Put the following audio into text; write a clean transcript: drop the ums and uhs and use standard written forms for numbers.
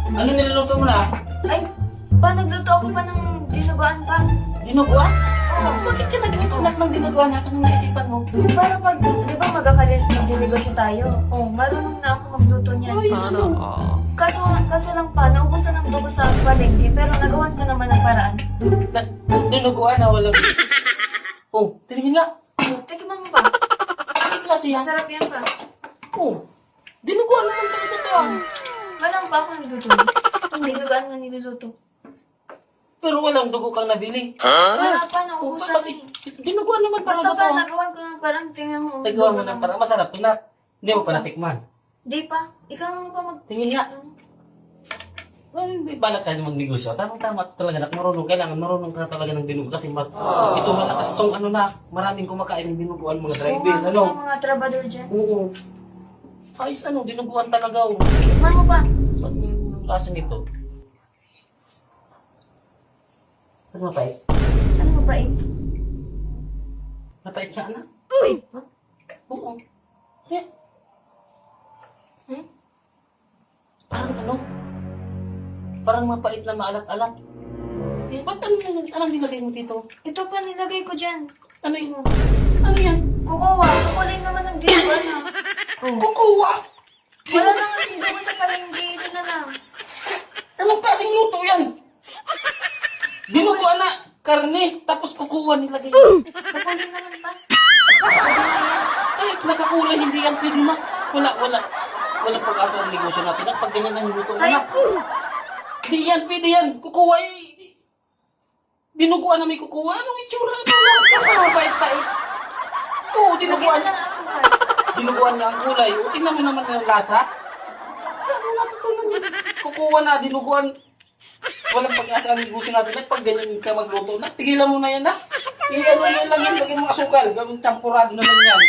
Ano niluluto mo na? Ay, pa, nagluto ako pa ng dinuguan pa. Dinuguan? Oo. Bakit ka nagluto lahat ng dinuguan? Anong naisipan mo? Para pag, di ba magdinegosyo tayo? Oo, marunong na ako magluto niyan. Ay, ano? Kaso lang pa, naubos na ng dugo sa palengke, pero nagawan ko naman ng paraan. Dinuguan na walang... Oh, tingin nga. Oh, tikman mo pa. Anong klase yan? Masarap yan pa. Oh, dinuguan naman talaga ito ah. Walang pa ako nagluto. Dinuguan nga niluluto. Pero walang dugo kang nabili. Wala pa, Oh, naubos na bakit? eh. Dinuguan naman Basta talaga pa, ito ah. nagawan ko ng parang tingnan mo. Nagawa mo na parang masarap na. Hindi mo pa natikman. Di pa. Ikaw naman pa mag... Tingin nga. Ano? Well, may balak ka na magnegosyo. Tama-tama talaga na marunong. Kailangan marunong ka talaga ng dinugo. Kasi ito malakas tong ano na. Maraming kumakain ng dinuguan mga driver. Oo, Ano? mga trabador dyan. Oo. Ayos ano, dinuguan talaga. Oh. Tikman mo pa. Anong klase nito? Ano mapait? Ano mo pa eh? Mapait ka na? Wait, ha? Oo. Yeah. Hmm? Parang ano? Parang mapait na maalat-alat. Eh? Ba't anong nilagay mo dito? Ito pa nilagay ko dyan. Ano yun? Ano yan? Kukuha. Kukulay naman ng dinuguan ha. Oh. Kukuha! Wala na kasi dugo sa palengke. Ito na lang. Anong klaseng luto yan? Dinuguan na karne, tapos kukuha nilagay. Kukulay naman pa. Kahit nakakulay, hindi yan pwede na. Walang pag-asa ng negosyo natin. At pag ganyan ang luto na. Sayang. Di yan, pwede yan. Kukuha eh. Dinuguan na may kukuha. Anong itsura? Anong lasa ka pa? Mabait-bait. Oo, Lagyan dinuguan. na lang ang asukal. Dinuguan niya ang kulay. O, tingnan mo naman yung lasa. Saan mo natutunan yun? Kukuha na, dinuguan. Walang pag-asa ang negosyo natin. At pag ganyan ka magluto na, tigilan mo na yan na. Ano yan lang yan, lagyan mo asukal. Gawin champurado naman yan.